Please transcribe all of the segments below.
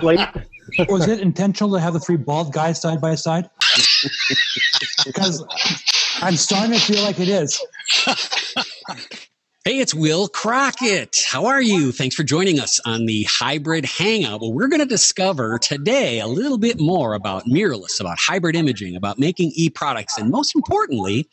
plate. Was it intentional to have the three bald guys side by side? Because I'm starting to feel like it is. Hey, it's Will Crockett. How are you? Thanks for joining us on the Hybrid Hangout. Well, we're going to discover today a little bit more about mirrorless, about hybrid imaging, about making e-products, and most importantly,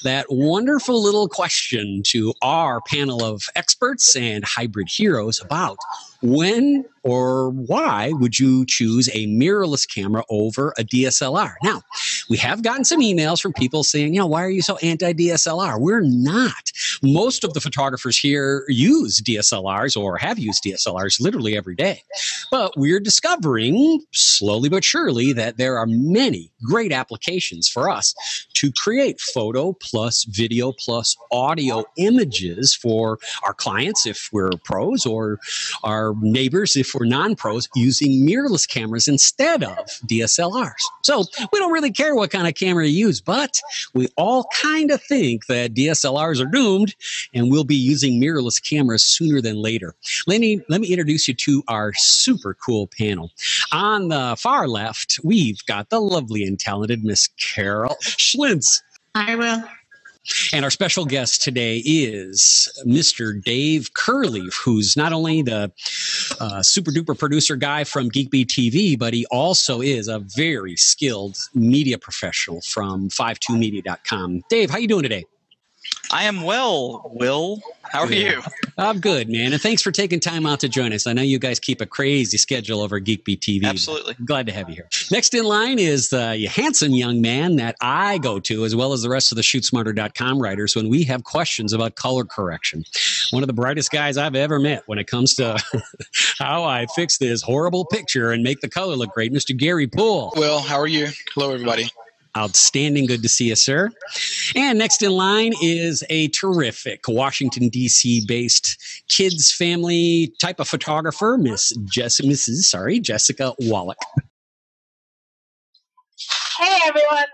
that wonderful little question to our panel of experts and hybrid heroes about when or why would you choose a mirrorless camera over a DSLR? Now, we have gotten some emails from people saying, why are you so anti-DSLR? We're not. Most of the photographers here use DSLRs or have used DSLRs literally every day. But we're discovering, slowly but surely, that there are many great applications for us to create photo plus video plus audio images for our clients if we're pros, or our neighbors if we're non-pros, using mirrorless cameras instead of DSLRs. So we don't really care what kind of camera you use, but we all kind of think that DSLRs are doomed and we'll be using mirrorless cameras sooner than later. Let me introduce you to our super cool panel. On the far left, we've got the lovely and talented Miss Carol Schlitz. I will. And our special guest today is Mr. Dave Curlee, who's not only the super duper producer guy from GeekBeatTV, but he also is a very skilled media professional from 52media.com. Dave, how you doing today? I am well, Will. How are you? I'm good, man. And thanks for taking time out to join us. I know you guys keep a crazy schedule over at GeekBeatTV. Absolutely. Glad to have you here. Next in line is the handsome young man that I go to, as well as the rest of the ShootSmarter.com writers, when we have questions about color correction. One of the brightest guys I've ever met when it comes to how I fix this horrible picture and make the color look great, Mr. Gary Poole. Will, how are you? Hello, everybody. Outstanding. Good to see you, sir. And next in line is a terrific Washington, D.C. based kids family type of photographer, Mrs. Jessica Wallach. Hey, everyone.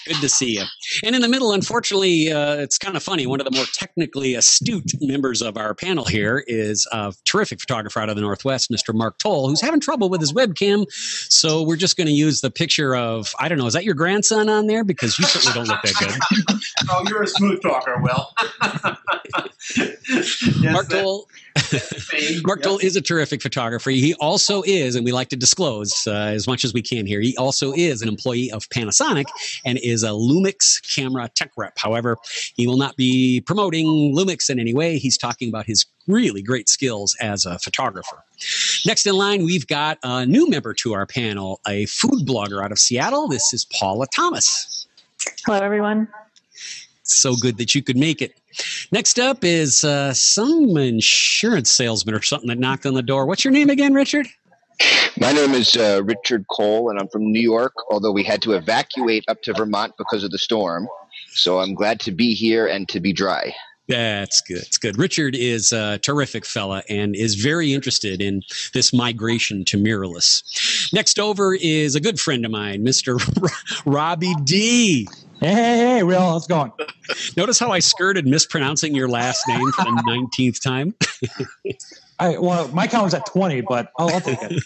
Good to see you. And in the middle, unfortunately, it's kind of funny. One of the more technically astute members of our panel here is a terrific photographer out of the Northwest, Mr. Mark Toll, who's having trouble with his webcam. So we're just going to use the picture of, I don't know, is that your grandson on there? Because you certainly don't look that good. Oh, you're a smooth talker, Will. Yes, Mark Toll. Mark Toll is a terrific photographer. He also is, and we like to disclose as much as we can here, he also is an employee of Panasonic and is a Lumix camera tech rep. However, he will not be promoting Lumix in any way. He's talking about his really great skills as a photographer. Next in line, we've got a new member to our panel, a food blogger out of Seattle. This is Paula Thomas. Hello, everyone. So good that you could make it. Next up is some insurance salesman or something that knocked on the door. What's your name again, Richard? My name is Richard Cole, and I'm from New York, although we had to evacuate up to Vermont because of the storm. So I'm glad to be here and to be dry. That's good. It's good. Richard is a terrific fella and is very interested in this migration to mirrorless. Next over is a good friend of mine, Mr. Robbie D. Hey, Will, how's it going? Notice how I skirted mispronouncing your last name for the 19th time? Well, my count was at 20, but I'll take it.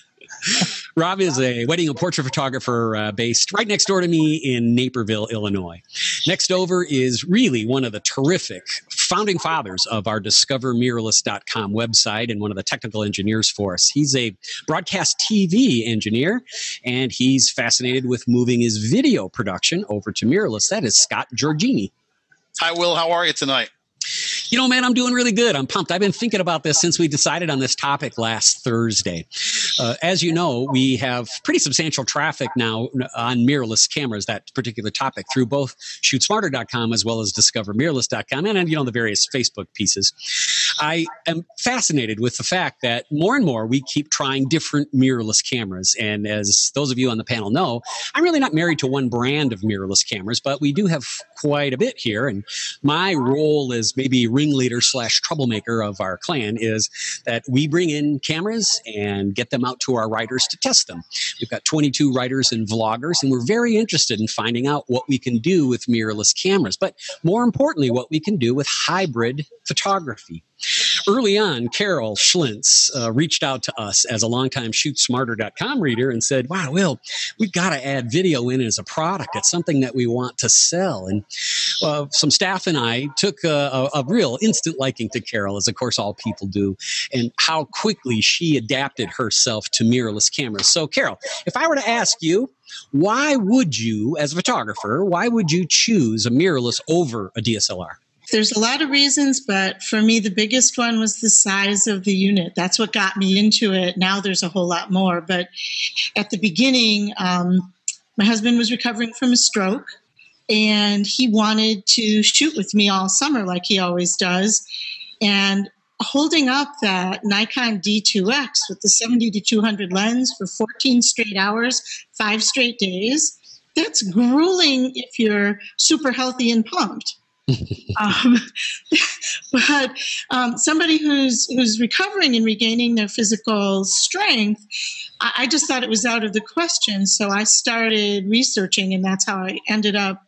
Rob is a wedding and portrait photographer based right next door to me in Naperville, Illinois. Next over is really one of the terrific founding fathers of our discovermirrorless.com website and one of the technical engineers for us. He's a broadcast TV engineer, and he's fascinated with moving his video production over to mirrorless. That is Scott Giorgini. Hi, Will. How are you tonight? You know, man, I'm doing really good. I'm pumped. I've been thinking about this since we decided on this topic last Thursday. As you know, we have pretty substantial traffic now on mirrorless cameras, that particular topic, through both ShootSmarter.com as well as discovermirrorless.com and, the various Facebook pieces. I am fascinated with the fact that more and more we keep trying different mirrorless cameras. And as those of you on the panel know, I'm really not married to one brand of mirrorless cameras, but we do have quite a bit here. And my role as maybe ringleader / troublemaker of our clan is that we bring in cameras and get them out to our writers to test them. We've got 22 writers and vloggers, and we're very interested in finding out what we can do with mirrorless cameras, but more importantly, what we can do with hybrid photography. early on, Carol Schlitz reached out to us as a longtime ShootSmarter.com reader and said, wow, Will, we've got to add video in as a product. It's something that we want to sell. And some staff and I took a real instant liking to Carol, as of course all people do, and how quickly she adapted herself to mirrorless cameras. So, Carol, if I were to ask you, why would you, as a photographer, why would you choose a mirrorless over a DSLR? There's a lot of reasons, but for me, the biggest one was the size of the unit. That's what got me into it. Now there's a whole lot more. But at the beginning, my husband was recovering from a stroke, and he wanted to shoot with me all summer like he always does. And holding up that Nikon D2X with the 70-200 lens for 14 straight hours, 5 straight days, that's grueling if you're super healthy and pumped. But somebody who's recovering and regaining their physical strength, I just thought it was out of the question. So I started researching, and that's how I ended up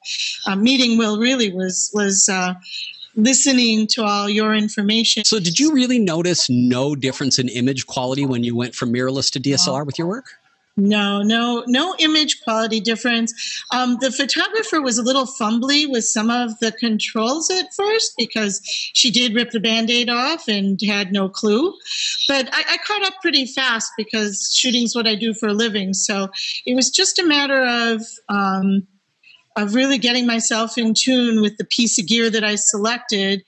meeting Will. Really was listening to all your information. So did you really notice no difference in image quality when you went from mirrorless to DSLR with your work? No image quality difference. The photographer was a little fumbly with some of the controls at first because she did rip the Band-Aid off and had no clue. But I caught up pretty fast because shooting's what I do for a living. So it was just a matter of really getting myself in tune with the piece of gear that I selected.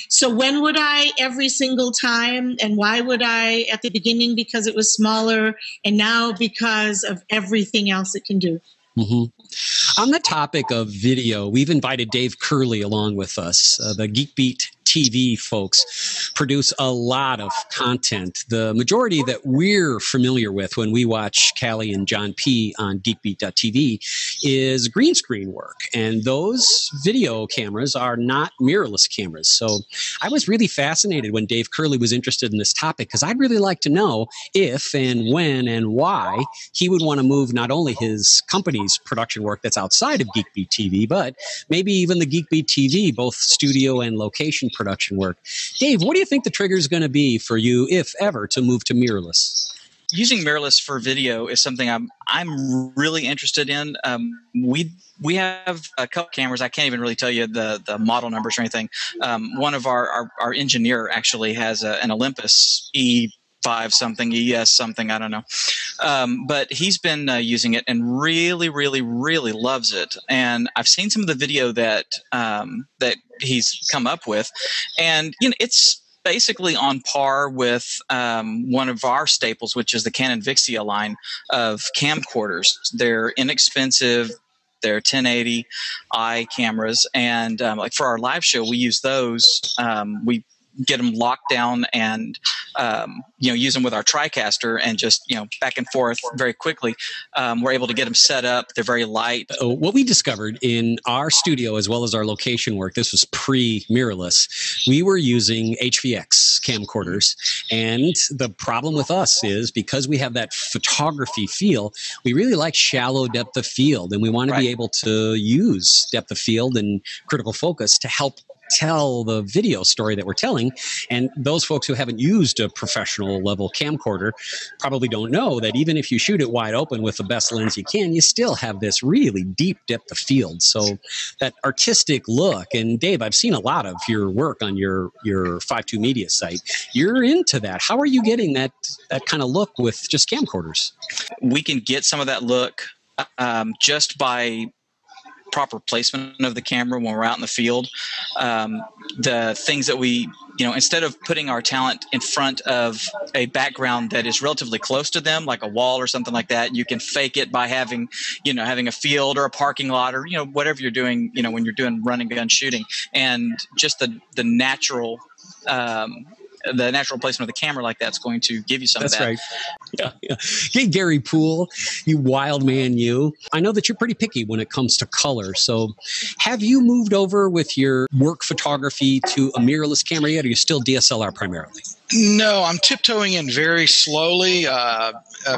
So when would I? Every single time. And why would I? At the beginning, because it was smaller, and now because of everything else it can do. Mm-hmm. On the topic of video, we've invited Dave Curlee along with us. The GeekBeatTV folks produce a lot of content. The majority that we're familiar with when we watch Callie and John P. on GeekBeatTV is green screen work. And those video cameras are not mirrorless cameras. So I was really fascinated when Dave Curlee was interested in this topic, because I'd really like to know if and when and why he would want to move not only his company's production work that's outside of GeekBeatTV, but maybe even the GeekBeatTV, both studio and location production work. Dave, what do you think the trigger is going to be for you, if ever, to move to mirrorless? Using mirrorless for video is something I'm really interested in. We have a couple cameras. I can't even really tell you the model numbers or anything. One of our engineer actually has an Olympus E5 something, ES something, I don't know. But he's been using it and really, really, really loves it. And I've seen some of the video that he's come up with, and it's basically on par with one of our staples, which is the Canon Vixia line of camcorders. They're inexpensive. They're 1080i cameras, and like for our live show, we use those. We get them locked down and use them with our TriCaster and just back and forth very quickly. We're able to get them set up. They're very light. What we discovered in our studio as well as our location work, this was pre-mirrorless, we were using HVX camcorders, and the problem with us is because we have that photography feel, we really like shallow depth of field, and we want to be able to use depth of field and critical focus to help tell the video story that we're telling. And those folks who haven't used a professional level camcorder probably don't know that even if you shoot it wide open with the best lens you can, you still have this really deep depth of field. So that artistic look, and Dave, I've seen a lot of your work on your 5.2 Media site. You're into that. How are you getting that kind of look with just camcorders? We can get some of that look just by proper placement of the camera when we're out in the field. The things that we, instead of putting our talent in front of a background that is relatively close to them, like a wall or something like that, you can fake it by having a field or a parking lot or, whatever you're doing, when you're doing run and gun shooting. And just the natural placement of the camera like that's going to give you some of that. That's right. Yeah. Hey, Gary Poole, you wild man, you. I know that you're pretty picky when it comes to color. So have you moved over with your work photography to a mirrorless camera yet, or are you still DSLR primarily? No, I'm tiptoeing in very slowly.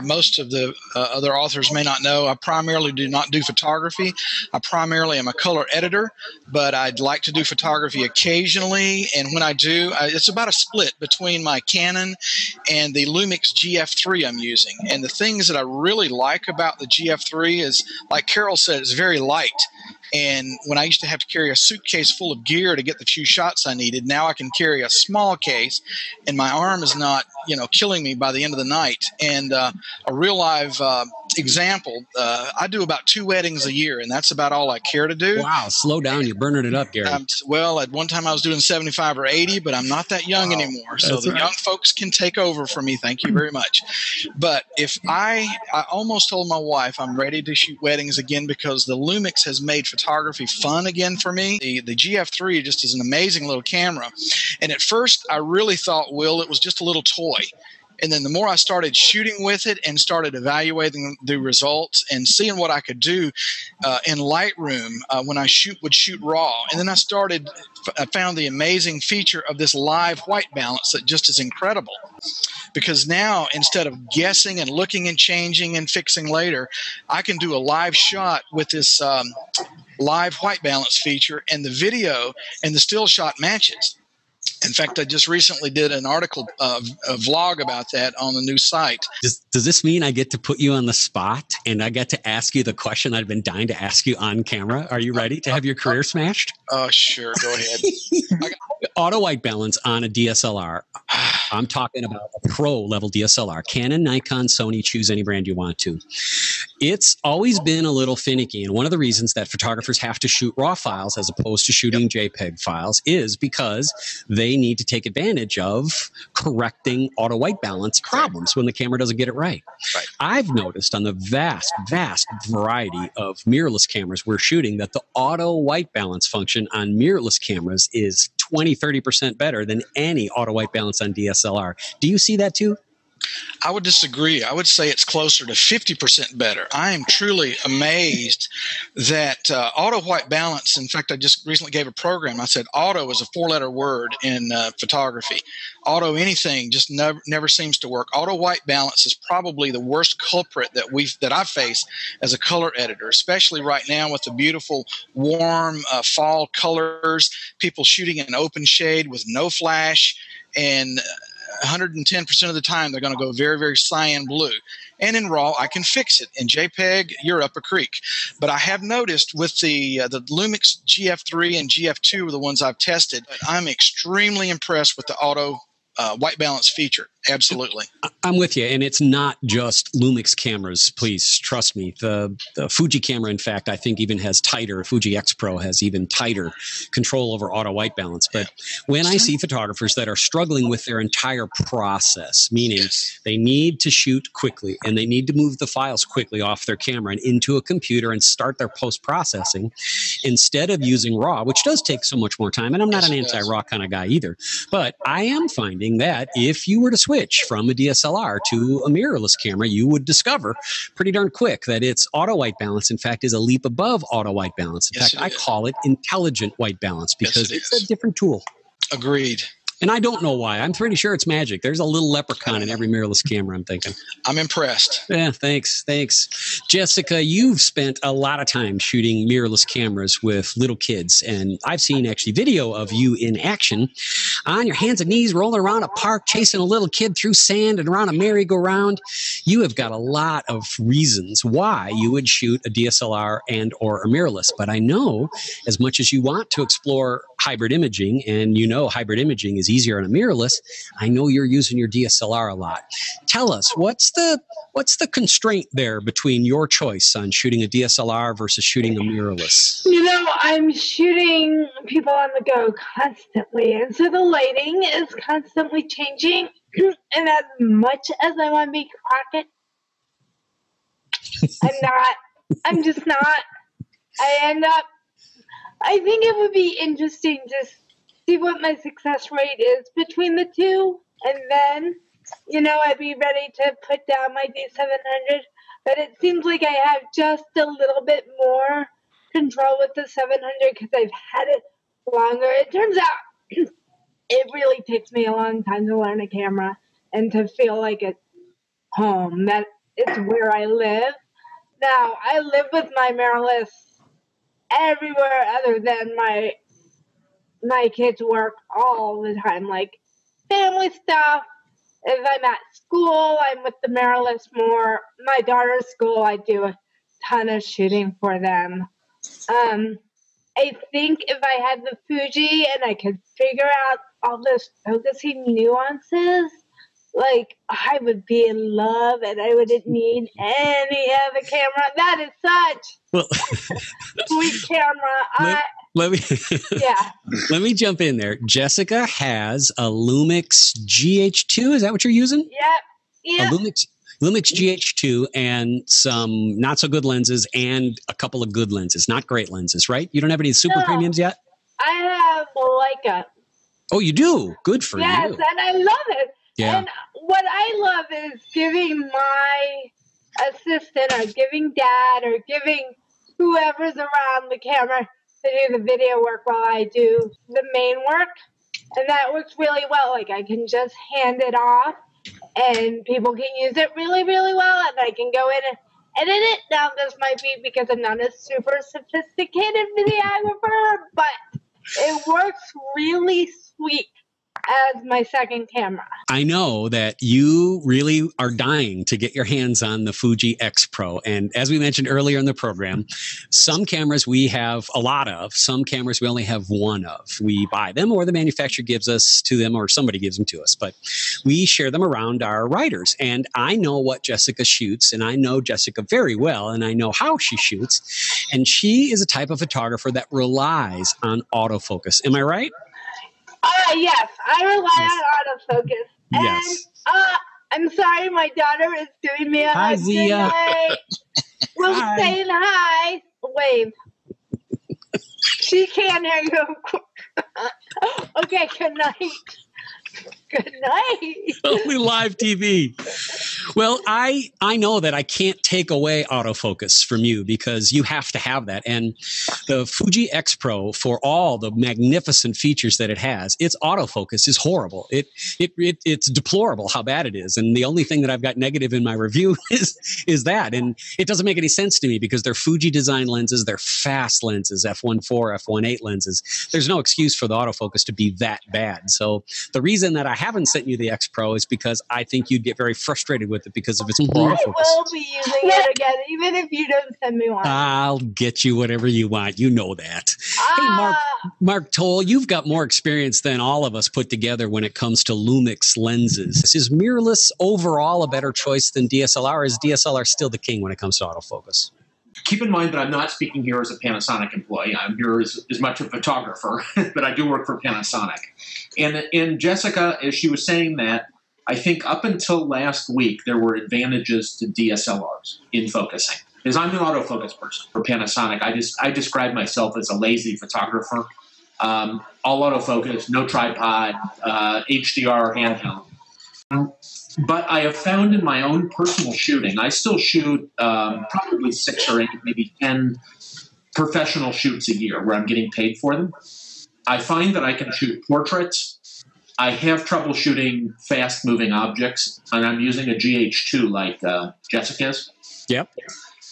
Most of the other authors may not know, I primarily do not do photography. I primarily am a color editor, but I'd like to do photography occasionally. And when I do, it's about a split between my Canon and the Lumix GF3 I'm using. And the things that I really like about the GF3 is, like Carol said, it's very light. And when I used to have to carry a suitcase full of gear to get the few shots I needed, now I can carry a small case, and my arm is not, killing me by the end of the night. And a real live example, I do about 2 weddings a year, and that's about all I care to do. Wow, slow down. You're burning it up, Gary. Well, at one time I was doing 75 or 80, but I'm not that young anymore. So the young folks can take over for me. Thank you very much. But if I almost told my wife I'm ready to shoot weddings again because the Lumix has made photography fun again for me. The GF3 just is an amazing little camera. And at first I really thought, Will, it was just a little toy. And then the more I started shooting with it and started evaluating the results and seeing what I could do in Lightroom when I would shoot raw. And then I found the amazing feature of this live white balance that just is incredible. Because now, instead of guessing and looking and changing and fixing later, I can do a live shot with this live white balance feature, and the video and the still shot matches. In fact, I just recently did an article, a vlog about that on the new site. Does this mean I get to put you on the spot and I get to ask you the question I've been dying to ask you on camera? Are you ready to have your career smashed? Sure. Go ahead. Auto white balance on a DSLR. I'm talking about a pro level DSLR. Canon, Nikon, Sony, choose any brand you want to. It's always been a little finicky. And one of the reasons that photographers have to shoot RAW files as opposed to shooting JPEG files is because they need to take advantage of correcting auto white balance problems when the camera doesn't get it right. I've noticed on the vast variety of mirrorless cameras we're shooting that the auto white balance function on mirrorless cameras is 20-30% better than any auto white balance on DSLR. Do you see that too? I would disagree. I would say it's closer to 50% better. I am truly amazed that auto white balance, in fact, I just recently gave a program. I said auto is a 4-letter word in photography. Auto anything just never seems to work. Auto white balance is probably the worst culprit that I face as a color editor, especially right now with the beautiful warm fall colors, people shooting in open shade with no flash, and 110% of the time they're going to go very, very cyan blue. And in RAW, I can fix it. In JPEG, you're up a creek. But I have noticed with the Lumix GF3 and GF2 are the ones I've tested. I'm extremely impressed with the auto white balance feature. Absolutely. I'm with you. And it's not just Lumix cameras, please trust me. The Fuji camera, in fact, I think even has tighter, Fuji XPro has even tighter control over auto white balance. But when I see photographers that are struggling with their entire process, meaning they need to shoot quickly and they need to move the files quickly off their camera and into a computer and start their post-processing, instead of using RAW, which does take so much more time, and I'm not an anti-RAW kind of guy either, but I am finding that if you were to switch from a DSLR to a mirrorless camera, you would discover pretty darn quick that its auto white balance, in fact, is a leap above auto white balance. In fact, I call it intelligent white balance because it's a different tool. Agreed. And I don't know why. I'm pretty sure it's magic. There's a little leprechaun in every mirrorless camera, I'm thinking. I'm impressed. Yeah, thanks. Jessica, you've spent a lot of time shooting mirrorless cameras with little kids, and I've seen actually video of you in action on your hands and knees rolling around a park, chasing a little kid through sand and around a merry-go-round. You have got a lot of reasons why you would shoot a DSLR and or a mirrorless, but I know as much as you want to explore hybrid imaging, and you know hybrid imaging is easier on a mirrorless, I know you're using your DSLR a lot. Tell us, what's the constraint there between your choice on shooting a DSLR versus shooting a mirrorless? I'm shooting people on the go constantly, and so the lighting is constantly changing. And as much as I want to be Crockett, I'm just not. I think it would be interesting to see what my success rate is between the two, and then, I'd be ready to put down my D700, but it seems like I have just a little bit more control with the 700 because I've had it longer. It turns out it really takes me a long time to learn a camera and to feel like it's home, that it's where I live. Now, I live with my mirrorless everywhere other than my kids work all the time, like family stuff. If I'm at school, I'm with the mirrorless more. My daughter's school, I do a ton of shooting for them. I think if I had the Fuji and I could figure out all those focusing nuances, like, I would be in love and I wouldn't need any other camera. That is such sweet camera. Let me Yeah. Let me jump in there. Jessica has a Lumix GH2. Is that what you're using? Yep. A Lumix GH2 and some not so good lenses and a couple of good lenses, not great lenses, right? You don't have any super premiums yet? I have Leica. Oh, you do? Good for you. Yes, and I love it. Yeah. And what I love is giving my assistant or giving dad or giving whoever's around the camera to do the video work while I do the main work. And that works really well. Like, I can just hand it off and people can use it really, really well. And I can go in and edit it. Now, this might be because I'm not a super sophisticated videographer, but it works really sweet as my second camera. I know that you really are dying to get your hands on the Fuji XPro. And as we mentioned earlier in the program, some cameras we have a lot of, some cameras we only have one of. We buy them or the manufacturer gives us to them or somebody gives them to us, but we share them around our writers. And I know what Jessica shoots, and I know Jessica very well, and I know how she shoots. And she is a type of photographer that relies on autofocus. Am I right? Yes, I rely on autofocus. Yes. And I'm sorry, my daughter is doing me a Hi, hug Zia. tonight. We're saying hi. Wave. She can't hear you. Okay, good night. Good night. Only live TV. Well, I know that I can't take away autofocus from you because you have to have that. And the Fuji XPro, for all the magnificent features that it has, its autofocus is horrible. It's deplorable how bad it is. And the only thing that I've got negative in my review is that. And it doesn't make any sense to me because they're Fuji design lenses, they're fast lenses, f1.4, f1.8 lenses. There's no excuse for the autofocus to be that bad. So the reason that I haven't sent you the XPro is because I think you'd get very frustrated with it because of its poor I focus. will be using it again, even if you don't send me one. I'll get you whatever you want. You know that. Hey, Mark Toll, you've got more experience than all of us put together when it comes to Lumix lenses. Is mirrorless overall a better choice than DSLR, or is DSLR still the king when it comes to autofocus? Keep in mind that I'm not speaking here as a Panasonic employee. I'm here as much a photographer, but I do work for Panasonic. And Jessica, as she was saying that, I think up until last week, there were advantages to DSLRs in focusing. Because I'm an autofocus person for Panasonic. I describe myself as a lazy photographer. All autofocus, no tripod, HDR handheld. But I have found in my own personal shooting, I still shoot probably 6 or 8, maybe 10 professional shoots a year where I'm getting paid for them. I find that I can shoot portraits. I have trouble shooting fast-moving objects, and I'm using a GH2 like Jessica's. Yep.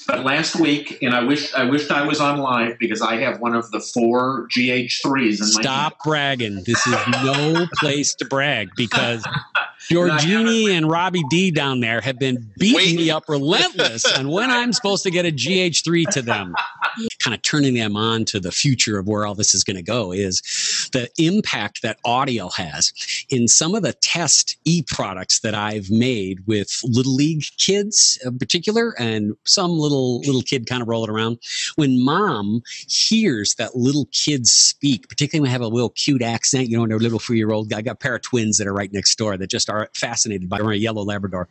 But last week, and I wished I was on live because I have one of the 4 GH3s in my Stop bragging. This is no place to brag because Giorgini and Robbie D down there have been beating me up relentless on when I'm supposed to get a GH3 to them. Kind of turning them on to the future of where all this is going to go is the impact that audio has. In some of the test e-products that I've made with Little League kids in particular, and some little kid kind of rolling around, when mom hears that little kid speak, particularly when they have a little cute accent, you know, and they're little 3-year-old, I got a pair of twins that are right next door that just are fascinated by a yellow Labrador.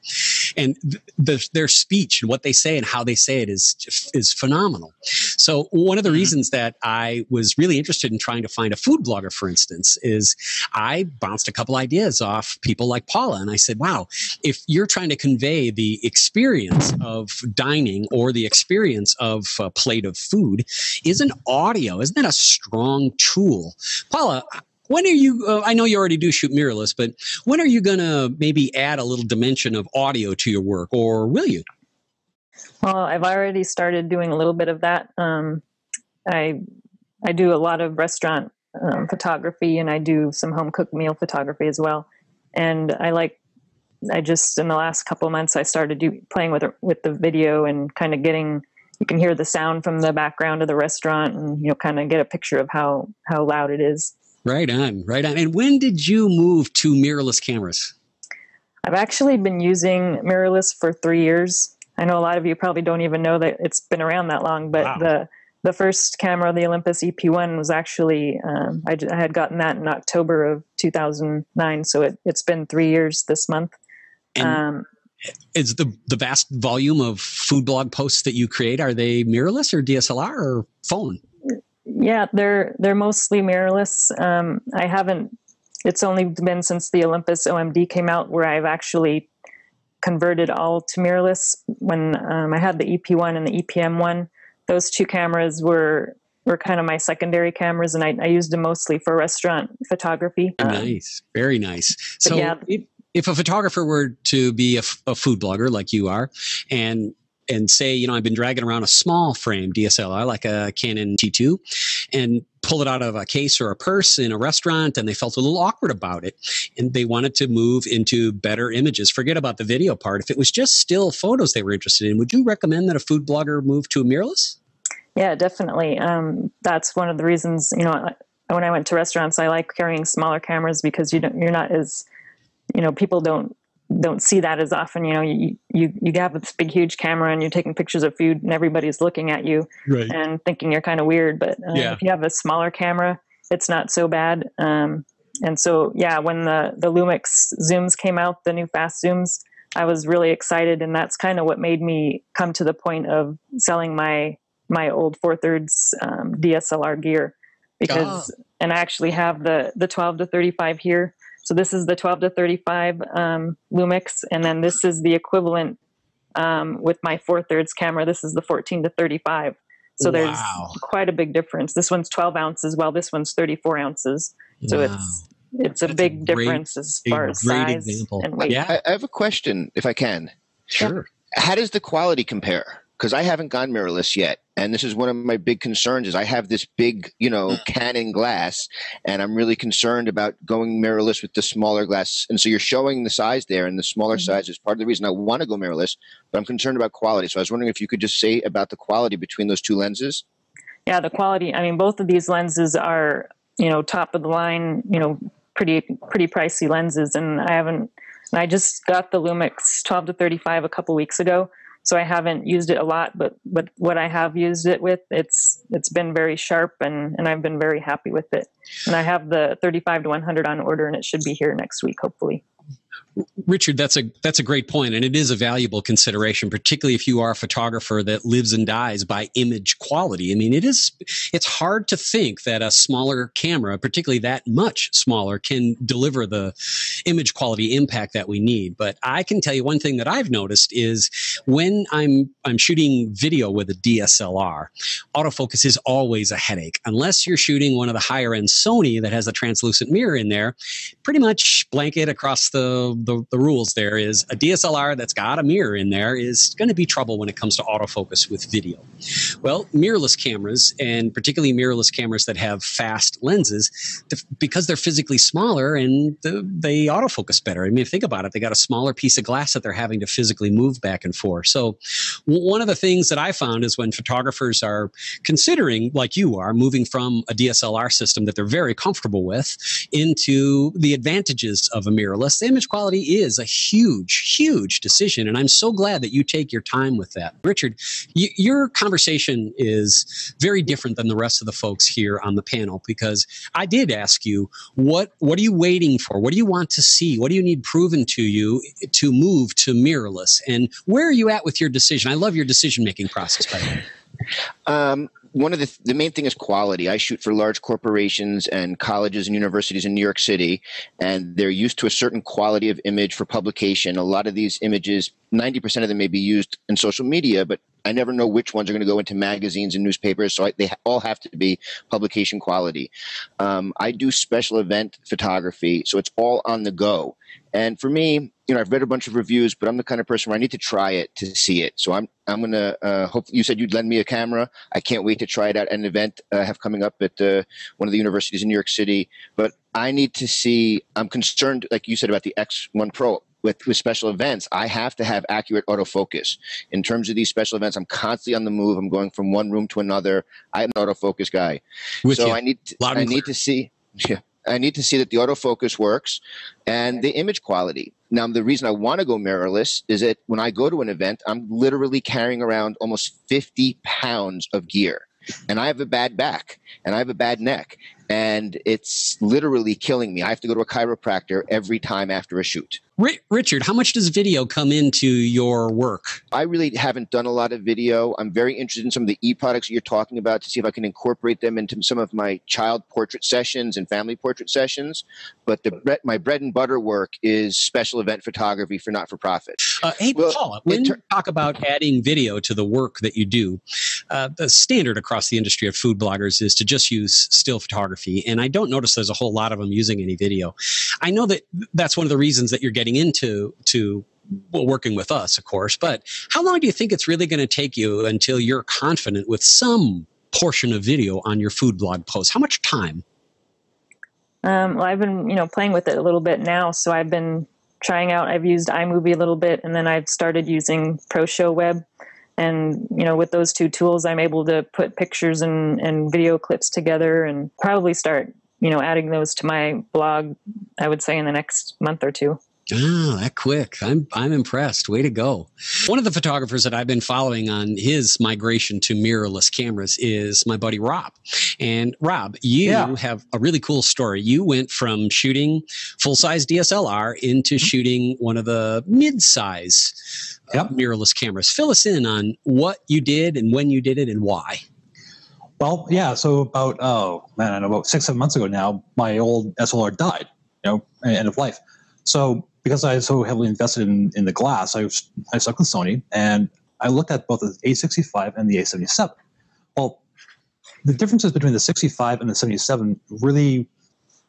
And their speech and what they say and how they say it is phenomenal. So one of the reasons that I was really interested in trying to find a food blogger, for instance, is I bounced a couple ideas off people like Paula. And I said, wow, if you're trying to convey the experience of dining or the experience of a plate of food, isn't that a strong tool? Paula, When are you, I know you already do shoot mirrorless, but when are you going to maybe add a little dimension of audio to your work, or will you? Well, I've already started doing a little bit of that. I do a lot of restaurant photography, and I do some home cooked meal photography as well. And I just, in the last couple of months, I started playing with the video and kind of you can hear the sound from the background of the restaurant, and kind of get a picture of how loud it is. Right on, right on. And when did you move to mirrorless cameras? I've actually been using mirrorless for 3 years. I know a lot of you probably don't even know that it's been around that long, but wow. The first camera, the Olympus EP1, was actually, I had gotten that in October of 2009, so it's been 3 years this month. And is the vast volume of food blog posts that you create, are they mirrorless or DSLR or phone? Yeah, they're mostly mirrorless. It's only been since the Olympus OMD came out where I've actually converted all to mirrorless. When I had the EP1 and the EPM1, those two cameras were kind of my secondary cameras, and I used them mostly for restaurant photography. Nice, very nice. So yeah, if a photographer were to be a food blogger like you are, and say, I've been dragging around a small frame DSLR like a Canon T2 and pull it out of a case or a purse in a restaurant, and they felt a little awkward about it, and they wanted to move into better images. Forget about the video part. If it was just still photos they were interested in, would you recommend that a food blogger move to a mirrorless? Yeah, definitely. That's one of the reasons, when I went to restaurants, I like carrying smaller cameras because you're not as, people don't see that as often. You have this big, huge camera and you're taking pictures of food and everybody's looking at you and thinking you're kind of weird. But if you have a smaller camera, it's not so bad. And so, yeah, when the Lumix zooms came out, the new fast zooms, I was really excited. And that's kind of what made me come to the point of selling my old 4/3 DSLR gear and I actually have the 12-35 here. So this is the 12-35 Lumix, and then this is the equivalent with my 4/3 camera. This is the 14-35. So there's quite a big difference. This one's 12 ounces, while this one's 34 ounces. So it's a big difference as far as size and weight. Yeah. I have a question, if I can. Sure. How does the quality compare? Because I haven't gone mirrorless yet. And this is one of my big concerns is I have this big, Canon glass, and I'm really concerned about going mirrorless with the smaller glass. And so you're showing the size there, and the smaller size is part of the reason I want to go mirrorless, but I'm concerned about quality. So I was wondering if you could just say about the quality between those two lenses. Yeah, the quality. I mean, both of these lenses are, top of the line, pretty pricey lenses. And I just got the Lumix 12-35 a couple weeks ago. So I haven't used it a lot, but what I have used it with, it's been very sharp, and I've been very happy with it. And I have the 35-100 on order, and it should be here next week, hopefully. Richard, that's a great point, and it is a valuable consideration, particularly if you are a photographer that lives and dies by image quality. I mean, it's hard to think that a smaller camera, particularly that much smaller, can deliver the image quality impact that we need. But I can tell you one thing that I've noticed is when I'm shooting video with a DSLR, autofocus is always a headache. Unless you're shooting one of the higher end Sony that has a translucent mirror in there, pretty much blanket across the rules there is a DSLR that's got a mirror in there is going to be trouble when it comes to autofocus with video. Well, mirrorless cameras, and particularly mirrorless cameras that have fast lenses, because they're physically smaller and they autofocus better. I mean, think about it. They got a smaller piece of glass that they're having to physically move back and forth. So one of the things that I found is when photographers are considering, like you are, moving from a DSLR system that they're very comfortable with into the advantages of a mirrorless, the image quality is a huge, huge decision. And I'm so glad that you take your time with that. Richard, your conversation is very different than the rest of the folks here on the panel, because I did ask you, what are you waiting for? What do you want to see? What do you need proven to you to move to mirrorless? And where are you at with your decision? I love your decision-making process, by the way. One of the main thing is quality. I shoot for large corporations and colleges and universities in New York City, and they're used to a certain quality of image for publication. A lot of these images, 90% of them may be used in social media, but I never know which ones are going to go into magazines and newspapers, so they all have to be publication quality. I do special event photography, so it's all on the go. And for me, I've read a bunch of reviews, but I'm the kind of person where I need to try it to see it. So I'm going to hope. You said you'd lend me a camera. I can't wait to try it out at an event I have coming up at one of the universities in New York City. But I need to see. I'm concerned, like you said, about the X1 Pro. With special events, I have to have accurate autofocus. In terms of these special events, I'm constantly on the move. I'm going from one room to another. I'm an autofocus guy. I need to see. Yeah. I need to see that the autofocus works and the image quality. Now, the reason I want to go mirrorless is that when I go to an event, I'm literally carrying around almost 50 pounds of gear. And I have a bad back and I have a bad neck. And it's literally killing me. I have to go to a chiropractor every time after a shoot. Richard, how much does video come into your work? I really haven't done a lot of video. I'm very interested in some of the e-products you're talking about to see if I can incorporate them into some of my child portrait sessions and family portrait sessions. But my bread and butter work is special event photography for not-for-profit. Paula, when you talk about adding video to the work that you do, the standard across the industry of food bloggers is to just use still photography. And I don't notice there's a whole lot of them using any video. I know that that's one of the reasons that you're getting into working with us, of course. But how long do you think it's really going to take you until you're confident with some portion of video on your food blog post? How much time? Well, I've been, playing with it a little bit now. So I've been trying out, I've used iMovie a little bit, and then I've started using ProShow Web. And, with those two tools, I'm able to put pictures and video clips together and probably start, adding those to my blog, I would say in the next month or two. Oh, that quick. I'm impressed. Way to go. One of the photographers that I've been following on his migration to mirrorless cameras is my buddy Rob. And Rob, you have a really cool story. You went from shooting full-size DSLR into shooting one of the mid-size mirrorless cameras. Fill us in on what you did and when you did it and why. Well, yeah. So about, about 6-7 months ago now, my old SLR died, end of life. So because I so heavily invested in the glass, I stuck with Sony, and I looked at both the A65 and the A77. Well, the differences between the 65 and the 77 really,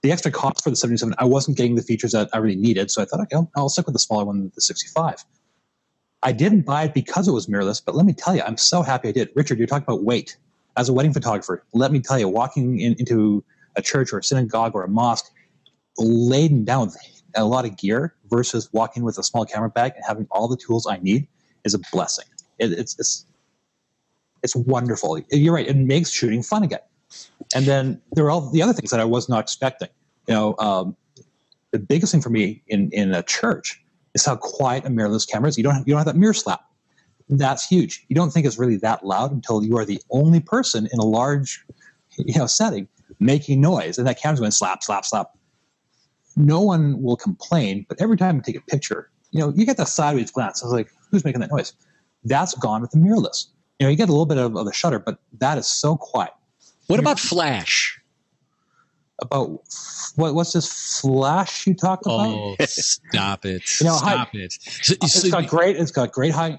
the extra cost for the 77, I wasn't getting the features that I really needed, so I thought, okay, I'll stick with the smaller one, the 65. I didn't buy it because it was mirrorless, but let me tell you, I'm so happy I did. Richard, you're talking about weight. As a wedding photographer, let me tell you, walking into a church or a synagogue or a mosque laden down with a lot of gear versus walking with a small camera bag and having all the tools I need is a blessing. It's wonderful. You're right. It makes shooting fun again. And then there are all the other things that I was not expecting. The biggest thing for me in a church is how quiet a mirrorless camera is. You don't have that mirror slap. That's huge. You don't think it's really that loud until you are the only person in a large, setting making noise, and that camera's going slap, slap, slap. No one will complain, but every time you take a picture, you get that sideways glance. I was like, who's making that noise? That's gone with the mirrorless. You get a little bit of the shutter, but that is so quiet. What about flash? About what's this flash you talk about? Oh, stop it! Stop it! It's got great high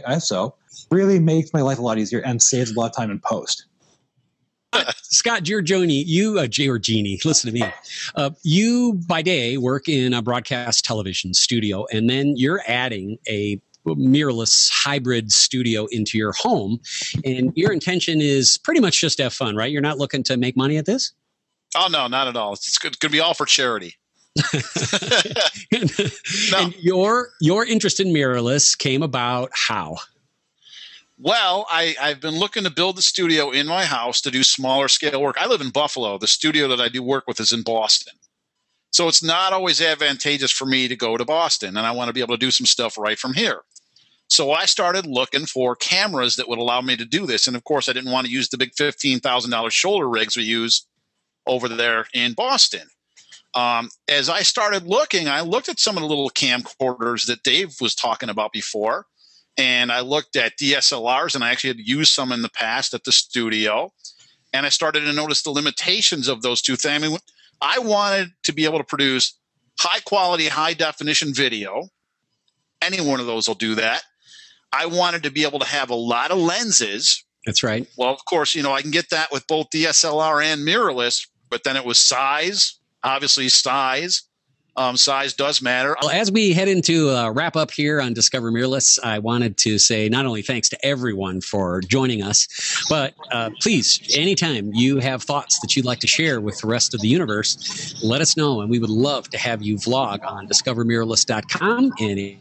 ISO. Really makes my life a lot easier and saves a lot of time in post. Scott Giorgini, Giorgini, listen to me. You by day work in a broadcast television studio, and then you're adding a mirrorless hybrid studio into your home, and your intention is pretty much just to have fun, right? You're not looking to make money at this? Oh, no, not at all. It's going to be all for charity. And your interest in mirrorless came about how? Well, I've been looking to build a studio in my house to do smaller scale work. I live in Buffalo. The studio that I do work with is in Boston. So it's not always advantageous for me to go to Boston, and I want to be able to do some stuff right from here. So I started looking for cameras that would allow me to do this. And, of course, I didn't want to use the big $15,000 shoulder rigs we use over there in Boston. As I started looking, I looked at some of the little camcorders that Dave was talking about before. And I looked at DSLRs, and I actually had used some in the past at the studio. And I started to notice the limitations of those two things. I mean, I wanted to be able to produce high quality, high definition video. Any one of those will do that. I wanted to be able to have a lot of lenses. That's right. Well, of course, you know, I can get that with both DSLR and mirrorless, but then it was size, obviously size. Size does matter. Well, as we head into wrap up here on Discover Mirrorless, I wanted to say not only thanks to everyone for joining us, but please, anytime you have thoughts that you'd like to share with the rest of the universe, let us know, and we would love to have you vlog on discovermirrorless.com. And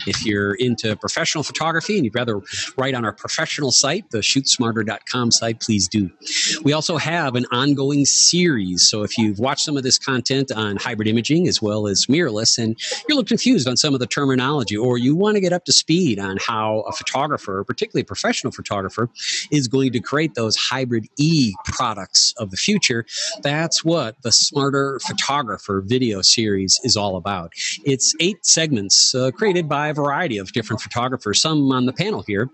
if you're into professional photography and you'd rather write on our professional site, the shootsmarter.com site, please do. We also have an ongoing series. So if you've watched some of this content on hybrid imaging as well as mirrorless, and you're a little confused on some of the terminology, or you want to get up to speed on how a photographer, particularly a professional photographer, is going to create those hybrid E products of the future, that's what the Smarter Photographer video series is all about. It's 8 segments created by a variety of different photographers, some on the panel here,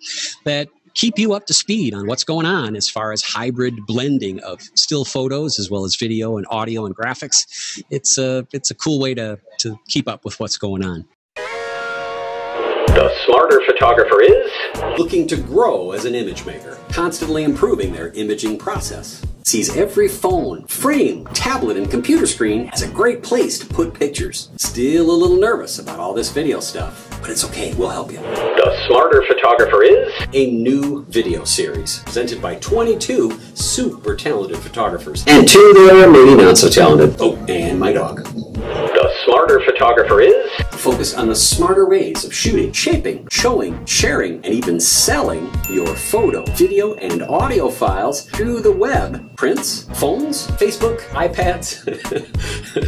that keep you up to speed on what's going on as far as hybrid blending of still photos as well as video and audio and graphics. It's a cool way to keep up with what's going on. The Smarter Photographer is looking to grow as an image maker, constantly improving their imaging process. Sees every phone, frame, tablet, and computer screen as a great place to put pictures. Still a little nervous about all this video stuff, but it's okay, we'll help you. The Smarter Photographer is a new video series presented by 22 super talented photographers, and 2 that are maybe not so talented. Oh, and my dog. The Smarter Photographer is focused on the smarter ways of shooting, shaping, showing, sharing, and even selling your photo, video, and audio files through the web. Prints, phones, Facebook, iPads,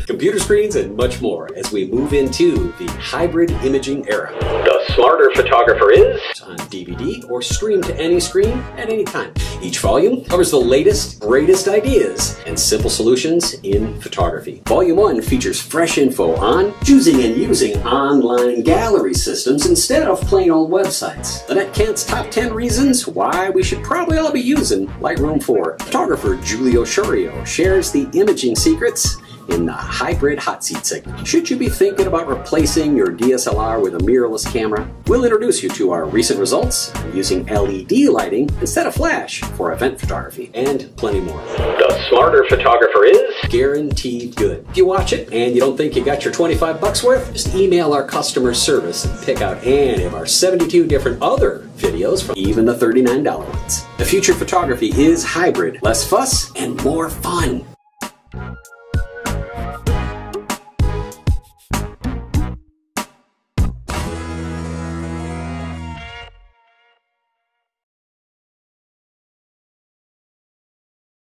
computer screens, and much more as we move into the hybrid imaging era. The Smarter Photographer is on DVD or stream to any screen at any time. Each volume covers the latest, greatest ideas and simple solutions in photography. Volume 1 features fresh info on choosing and using online gallery systems instead of plain old websites. The Netkent's top 10 reasons why we should probably all be using Lightroom 4. Photographer Giulio Sciorio shares the imaging secrets in the hybrid hot seat segment. Should you be thinking about replacing your DSLR with a mirrorless camera, we'll introduce you to our recent results on using LED lighting instead of flash for event photography, and plenty more. The Smarter Photographer is guaranteed good. If you watch it and you don't think you got your 25 bucks worth, just email our customer service and pick out any of our 72 different other videos, from even the $39 ones. The future photography is hybrid, less fuss and more fun.